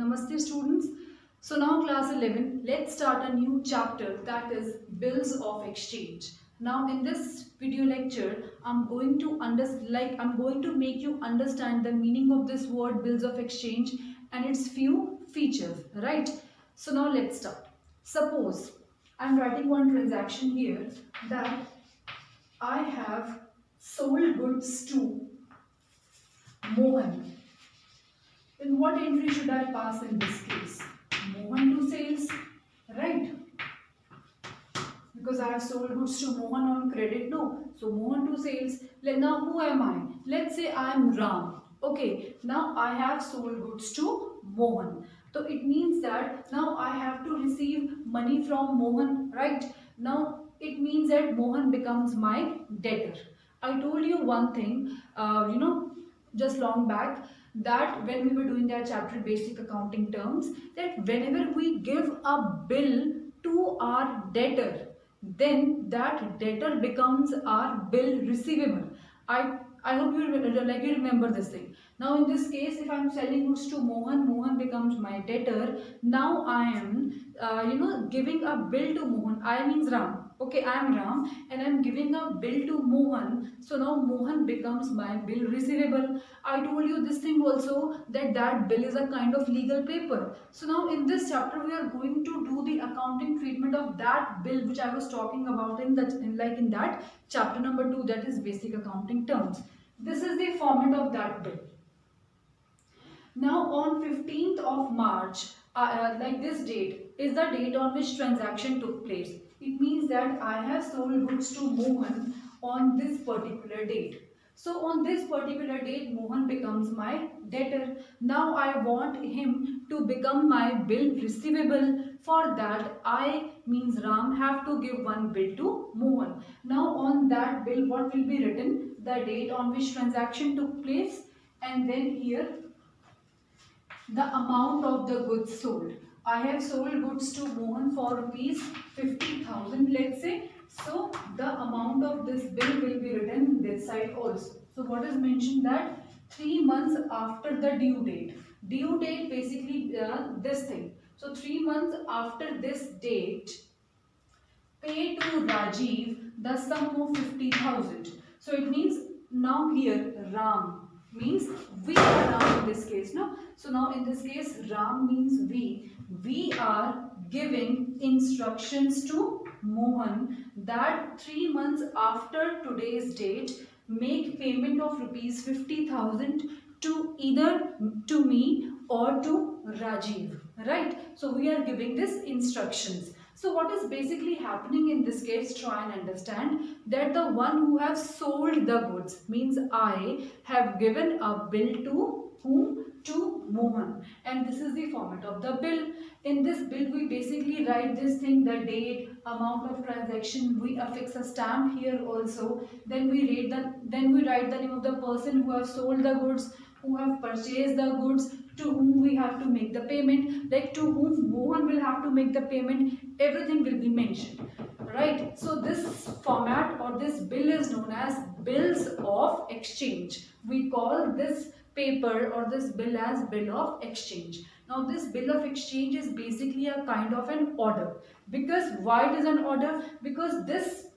Namaste students. So now class 11, let's start a new chapter, that is bills of exchange. Now in this video lecture, I'm going to make you understand the meaning of this word bills of exchange and its few features, right? So now let's start. Suppose I'm writing one transaction here that I have sold goods to Mohan. Then what entry should I pass in this case? Mohan to sales, right? Because I have sold goods to Mohan on credit, no. So Mohan to sales. Now who am I? Let's say I am Ram. Okay, now I have sold goods to Mohan. So it means that now I have to receive money from Mohan, right? Now it means that Mohan becomes my debtor. I told you one thing, just long back, that when we were doing that chapter basic accounting terms, that whenever we give a bill to our debtor, then that debtor becomes our bill receivable. I hope you remember this thing. Now in this case, if I am selling goods to Mohan, Mohan becomes my debtor. Now I am giving a bill to Mohan. I means Ram. Okay, I am Ram and I am giving a bill to Mohan. So now Mohan becomes my bill receivable. I told you this thing also, that bill is a kind of legal paper. So now in this chapter we are going to do the accounting treatment of that bill which I was talking about in that chapter number 2, that is basic accounting terms. This is the format of that bill. Now on 15th of March, this date is the date on which transaction took place. It means that I have sold goods to Mohan on this particular date. So on this particular date, Mohan becomes my debtor. Now I want him to become my bill receivable. For that, I means Ram have to give one bill to Mohan. Now on that bill, what will be written? The date on which transaction took place, and then here the amount of the goods sold. I have sold goods to Mohan for rupees 50,000, let's say. So the amount of this bill will be written this side also. So what is mentioned, that 3 months after the due date. Due date basically this thing. So 3 months after this date, pay to Rajiv the sum of 50,000. So it means now here Ram means we are Ram in this case, no? So now in this case Ram means we are giving instructions to Mohan that 3 months after today's date, make payment of rupees 50,000 to either to me or to Rajiv, right? So we are giving this instructions. So what is basically happening in this case, try and understand that the one who has sold the goods means I have given a bill to whom? To Mohan, and this is the format of the bill. In this bill we basically write this thing, the date, amount of transaction, we affix a stamp here also, then we write the name of the person who has sold the goods, who have purchased the goods, to whom we have to make the payment, like to whom Mohan will have to make the payment, everything will be mentioned, right? So this format or this bill is known as bills of exchange. We call this paper or this bill as bill of exchange. Now this bill of exchange is basically a kind of an order. Because why it is an order? Because this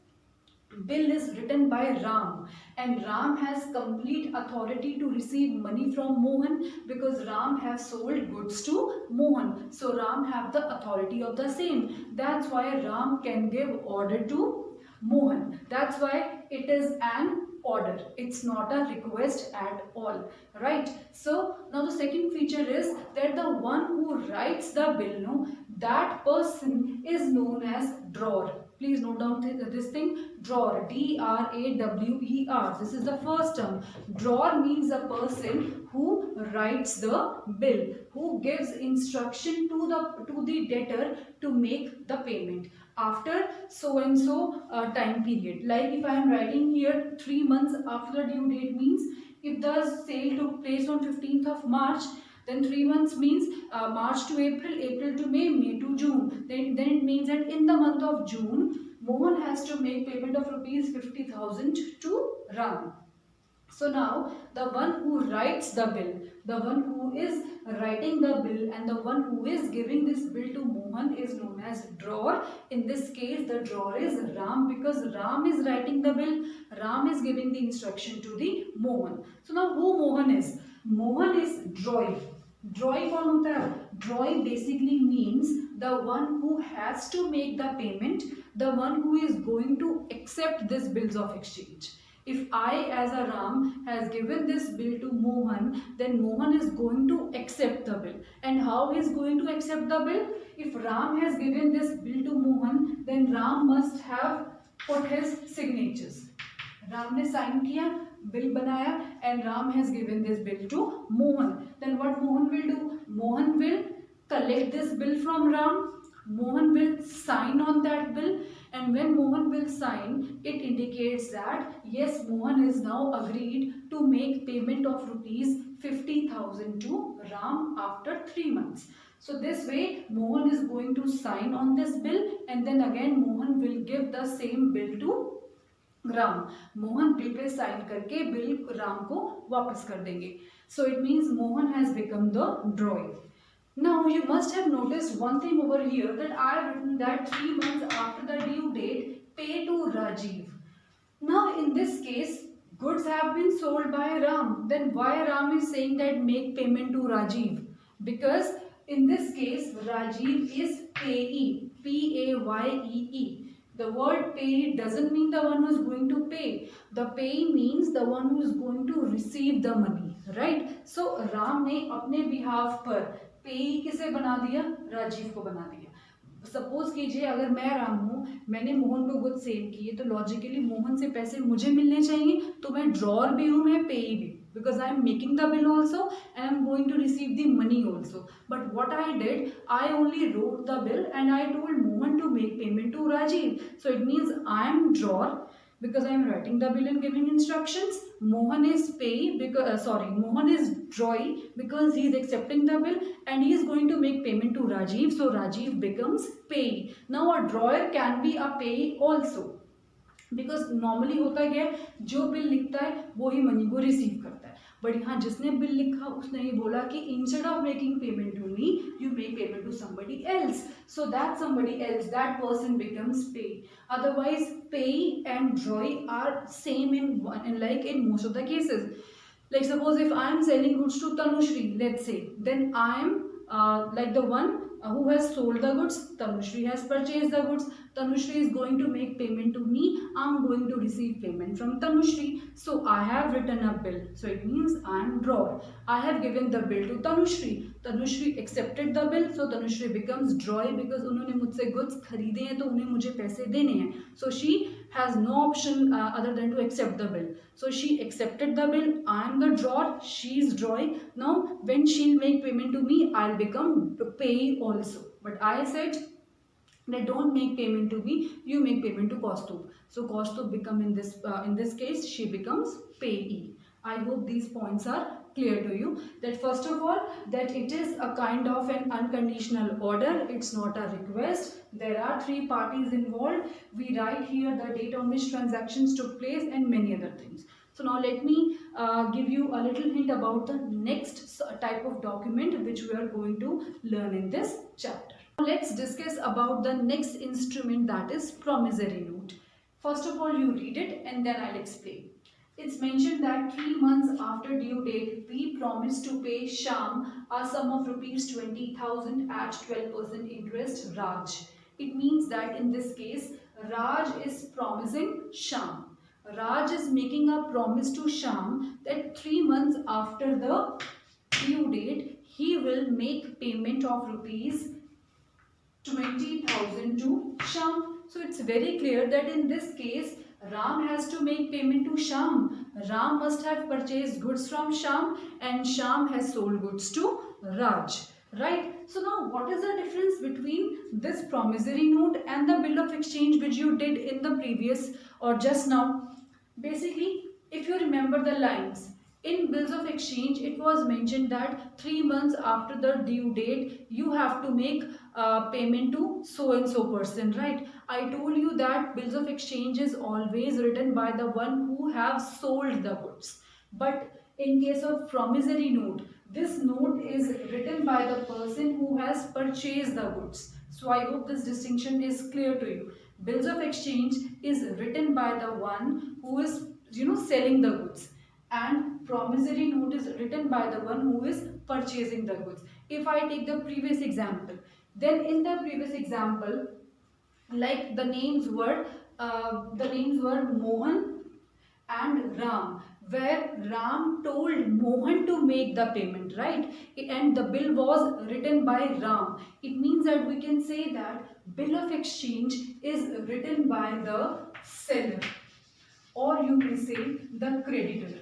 bill is written by Ram, and Ram has complete authority to receive money from Mohan because Ram has sold goods to Mohan. So Ram have the authority of the same. That's why Ram can give order to Mohan. That's why it is an order. It's not a request at all, right? So now the second feature is that the one who writes the bill, no, that person is known as drawer. Please note down this thing, drawer, D-R-A-W-E-R. This is the first term. Drawer means a person who writes the bill, who gives instruction to the debtor to make the payment after so and so time period. Like if I am writing here 3 months after the due date, means if the sale took place on 15th of March, then 3 months means March to April, April to May, May to June. Then it means that in the month of June, Mohan has to make payment of rupees 50,000 to Ram. So now the one who writes the bill, the one who is writing the bill and the one who is giving this bill to Mohan is known as drawer. In this case the drawer is Ram because Ram is writing the bill, Ram is giving the instruction to the Mohan. So now who Mohan is? Mohan is drawing. Drawing कौन होता है? Drawing basically means the one who has to make the payment, the one who is going to accept this bills of exchange. If I as a Ram has given this bill to Mohan, then Mohan is going to accept the bill. And how he is going to accept the bill? If Ram has given this bill to Mohan, then Ram must have put his signatures. Ram ने sign किया, bill बनाया, and Ram has given this bill to Mohan. Then what Mohan will do? Mohan will collect this bill from Ram. Mohan will sign on that bill, and when Mohan will sign, it indicates that yes, Mohan is now agreed to make payment of rupees 50,000 to Ram after 3 months. So this way Mohan is going to sign on this bill, and then again Mohan will give the same bill to Ram. Mohan bill पे sign करके bill Ram को वापस कर देंगे. So it means Mohan has become the drawer. Now you must have noticed one thing over here, that I have written that 3 months after the due date pay to Rajiv. Now in this case goods have been sold by Ram. Then why Ram is saying that make payment to Rajiv? Because in this case Rajiv is payee, P-A-Y-E-E. The word pay doesn't mean the one who is going to pay. The pay means the one who is going to receive the money, right? So Ram ने अपने behalf पर pay किसे बना दिया? राजीव को बना दिया. Suppose कीजिए अगर मैं राम हूँ, मैंने मोहन को गुड सेल किए, तो लॉजिकली मोहन से पैसे मुझे मिलने चाहिए, तो मैं ड्रॉर भी हूँ, मैं पेई भी, because I am making the bill also and I am going to receive the money also. But what I did, I only wrote the bill and I told Mohan to make payment to Rajiv. So it means I am drawer because I am writing the bill and giving instructions. Mohan is pay because Mohan is drawing because he is accepting the bill and he is going to make payment to Rajiv. So Rajiv becomes pay. Now a drawer can be a pay also. Because normally होता क्या है, जो bill लिखता है वो ही money को receive करता है. बट यहाँ जिसने बिल लिखा उसने ये बोला कि instead of making payment to me you make payment to somebody else. So that somebody else, that person becomes payee. Otherwise payee and drawee are same in like in most of the cases. Like suppose if I am selling goods to Tanushri, let's say, then I am like the one who has sold the goods. Tanushri has purchased the goods. Tanushri is going to make payment to me. I am going to receive payment from Tanushri. So I have written a bill. So it means I am drawer. I have given the bill to Tanushri. Tanushri accepted the bill. So Tanushri becomes drawer because उन्होंने मुझसे goods खरीदे हैं तो उन्हें मुझे पैसे देने हैं. So she has no option other than to accept the bill. So she accepted the bill. I am the drawer. She is drawing. Now when she'll make payment to me, I'll become payee also. But I said that don't make payment to me, you make payment to Kaustubh. So Kaustubh become in this case she becomes payee. I hope these points are clear to you, that first of all that it is a kind of an unconditional order, it's not a request. There are 3 parties involved. We write here the date on which transactions took place and many other things. So now let me give you a little hint about the next type of document which we are going to learn in this chapter. Let's discuss about the next instrument, that is promissory note. First of all you read it and then I'll explain. It's mentioned that 3 months after due date we promise to pay Sham a sum of rupees 20,000 at 12% interest Raj. It means that in this case Raj is promising Sham. Raj is making a promise to Sham that 3 months after the due date he will make payment of rupees 20,000 to Sham. So it's very clear that in this case Ram has to make payment to Sham. Ram must have purchased goods from Sham and Sham has sold goods to Raj, right? So now what is the difference between this promissory note and the bill of exchange which you did in the previous or just now? Basically, if you remember the lines, in bills of exchange it was mentioned that 3 months after the due date you have to make payment to so and so person, right? I told you that bills of exchange is always written by the one who have sold the goods. But in case of promissory note, this note is written by the person who has purchased the goods. So I hope this distinction is clear to you. Bills of exchange is written by the one who is selling the goods, and promissory note is written by the one who is purchasing the goods. If I take the previous example, then in the previous example, like the names were Mohan and Ram, where Ram told Mohan to make the payment, right? And the bill was written by Ram. It means that we can say that bill of exchange is written by the seller, or you may say the creditor.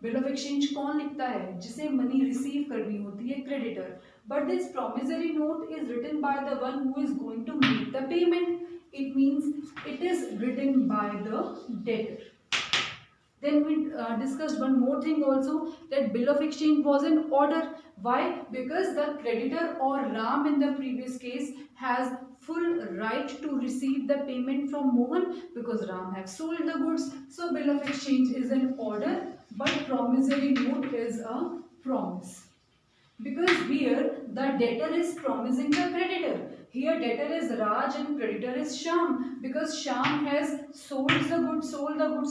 Bill of exchange कौन लिखता है? जिसे money receive करनी होती है, creditor. But this promissory note is written by the one who is going to make the payment. It means it is written by the debtor. Then we discussed one more thing also, that bill of exchange was an order. Why? Because the creditor or Ram in the previous case has full right to receive the payment from Mohan, because Ram has sold the goods. So bill of exchange is an order, but promissory note is a promise. Because here the debtor is promising the creditor. Here debtor is Raj and creditor is Sham, because Sham has sold the goods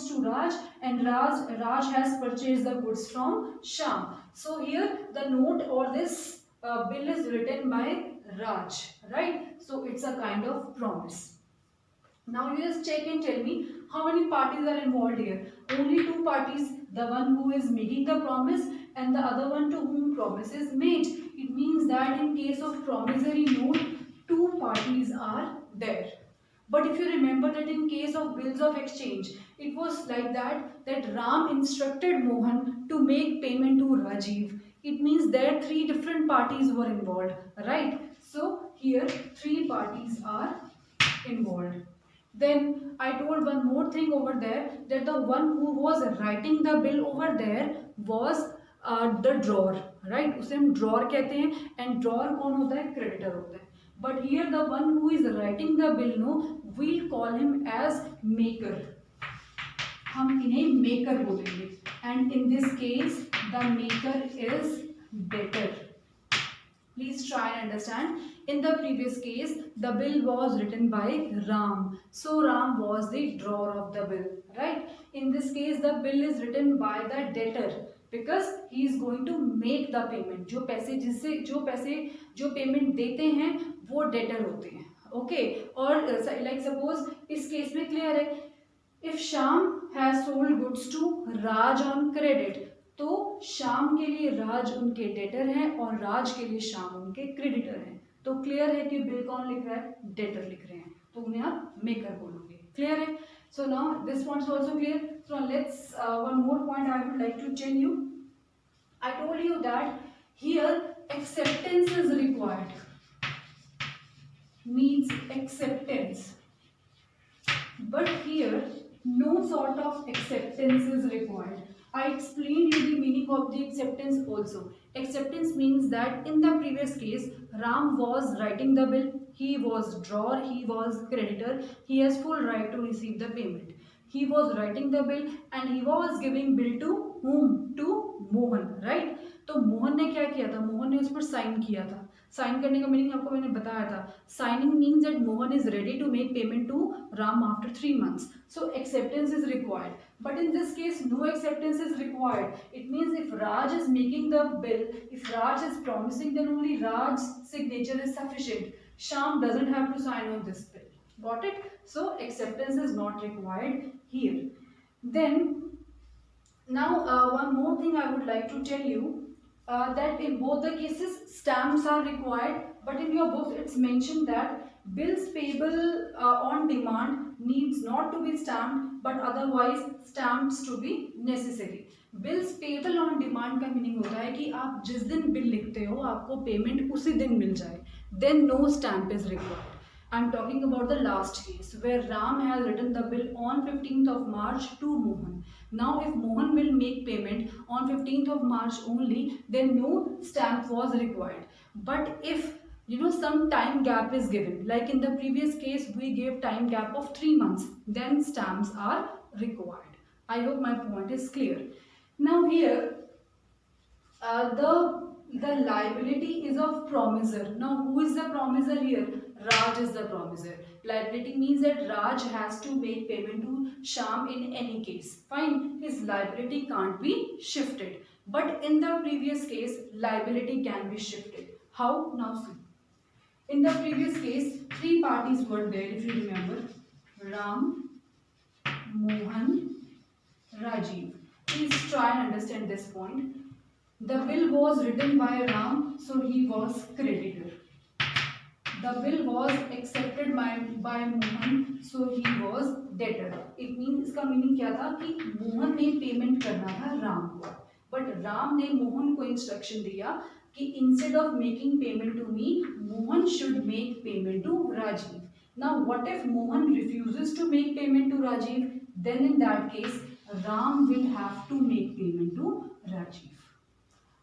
to Raj, and Raj has purchased the goods from Sham. So here the note or this bill is written by Raj, right? So it's a kind of promise. Now you just check and tell me how many parties are involved here. Only two parties, the one who is making the promise and the other one to whom promise is made. It means that in case of promissory note, two parties are there. But if you remember that in case of bills of exchange, it was like that Ram instructed Mohan to make payment to Rajiv. It means there three different parties were involved, right? So here three parties are involved. Then I told one more thing over there, that the one who was writing the bill over there was the drawer, right? उसे हम drawer कहते हैं, and drawer कौन होता है? Creditor होता है. But here the one who is writing the bill, no, we'll call him as maker. हम इन्हें maker बोलेंगे. And in this case, the maker is debtor. Please try and understand. In the previous case, the bill was written by Ram. So Ram was the drawer of the bill, right? In this case, the bill is written by the debtor, because he is going to make the payment. जो payment देते हैं वो debtor होते हैं, okay? और like suppose इस case में clear है, if Sham has sold goods to Raj on credit, तो शाम के लिए राज उनके डेटर हैं और राज के लिए शाम उनके क्रेडिटर हैं. तो क्लियर है कि बिल कौन लिख रहा है? डेटर लिख रहे हैं, तो उन्हें आप मेकर बोलोगे. क्लियर है? So now this point is also clear. So let's one more point I would like to tell you. I told you that here acceptance is required, needs acceptance, but here no sort of acceptance is required. I explained you the meaning of the acceptance also. Acceptance means that in the previous case, Ram was writing the bill, he was drawer, he was creditor, he has full right to receive the payment. He was writing the bill and he was giving bill to whom? To Mohan, right? तो मोहन ने क्या किया था? मोहन ने उस पर sign किया था. साइन करने का मीनिंग आपको मैंने बताया था. Signing means that Mohan is ready to make payment to Ram after 3 months. So acceptance is required. But in this case, no acceptance is required. It means if Raj is making the bill, if Raj is promising, then only Raj's signature is sufficient. Sham doesn't have to sign on this bill. Got it? So acceptance is not required here. Then now one more thing I would like to tell you. That in both the cases stamps are required, but in your book it's mentioned that bills payable on demand needs not to be stamped, but otherwise stamps to be necessary. Bills payable on demand का meaning होता है कि आप जिस दिन bill लिखते हो आपको पेमेंट उसी दिन मिल जाए. Then no stamp is required. I'm talking about the last case where Ram has written the bill on 15th of March to Mohan. Now if Mohan will make payment on 15th of March only, then no stamp was required. But if some time gap is given, like in the previous case we gave time gap of 3 months, then stamps are required. I hope my point is clear. Now here, the liability is of promisor. Now who is the promisor here? Raj is the promisor. Liability means that Raj has to make payment to Sham in any case. Fine, his liability can't be shifted. But in the previous case, liability can be shifted. How? Now see. In the previous case, three parties were there, if you remember. Ram, Mohan, Rajiv. Please try and understand this point. The bill was written by Ram, so he was creditor. The bill was accepted by Mohan, so he was debtor. It means, इसका meaning क्या था कि मोहन ने payment करना था राम को, but Ram ने मोहन को इंस्ट्रक्शन दिया कि instead of making payment to me, Mohan should make payment to Rajiv. Now what if Mohan refuses to make payment to Rajiv? Then in that case, Ram will have to make payment to Rajiv.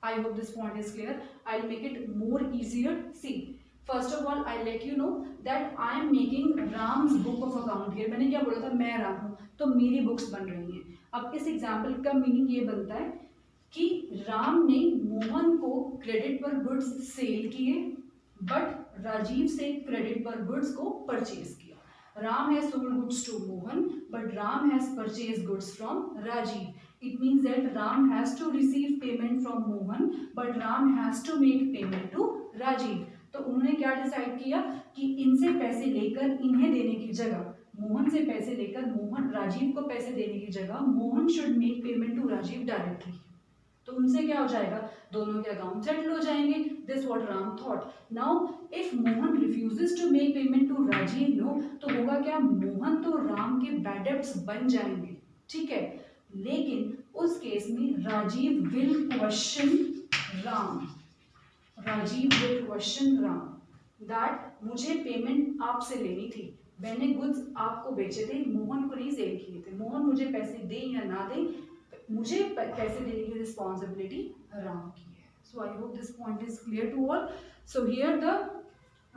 I hope this point is clear. I'll make it more easier. See, first of all, I'll let you know that I am making Ram's book of account here. मैंने क्या बोला था, मैं राम हूँ तो मेरी books बन रही हैं. अब इस एग्जाम्पल का मीनिंग ये बनता है कि राम ने मोहन को क्रेडिट पर गुड्स सेल किए, बट राजीव से क्रेडिट पर गुड्स को परचेज किया. Ram has sold goods to Mohan, but Ram has purchased goods from Rajiv. It means that Ram has to receive payment from Mohan, but Ram has to make payment to Rajiv. तो उन्होंने क्या decide किया कि इनसे पैसे लेकर इन्हें देने की जगह, मोहन से पैसे लेकर मोहन राजीव को पैसे देने की जगह, Mohan should make payment to Rajiv directly. तो उनसे क्या हो जाएगा, दोनों के अकाउंट सेटल हो जाएंगे. This what Ram thought. Now if Mohan refuses to make payment to Rajiv, no, तो होगा क्या, मोहन तो राम के बैड डेब्ट्स बन जाएंगे, ठीक है, लेकिन उस केस में Rajiv will question Ram. Rajiv will question Ram that मुझे पेमेंट आपसे लेनी थी, मैंने गुड्स आपको बेचे थे, मोहन को नहीं सेल किए थे, मोहन मुझे पैसे दें या ना दें, मुझे पैसे देने की रिस्पॉन्सिबिलिटी राम की है. So I hope this point is clear to all. So here the,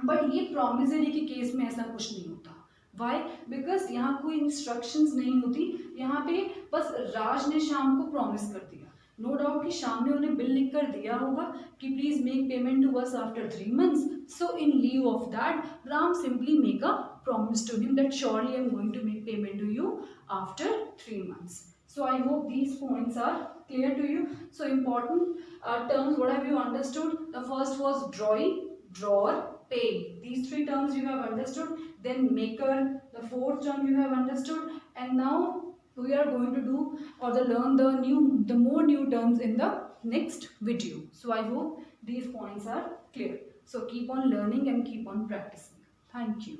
but ये प्रॉमिसरी के केस में ऐसा कुछ नहीं होता. वाई? बिकॉज यहाँ कोई इंस्ट्रक्शंस नहीं होती, यहाँ पे बस राज ने शाम को प्रॉमिस कर दिया. नो डाउट कि शाम ने उन्हें बिल लिख कर दिया होगा कि please make payment to us after 3 months. So in lieu of that Ram simply make a promise to him that surely I am going to make payment to you after 3 months. So I hope these points are clear to you. So important terms, what have you understood? The first was drawing, drawer, pay. These three terms you have understood. Then maker, the fourth term you have understood. And now we are going to do or learn the more new terms in the next video. So I hope these points are clear. So keep on learning and keep on practicing. Thank you.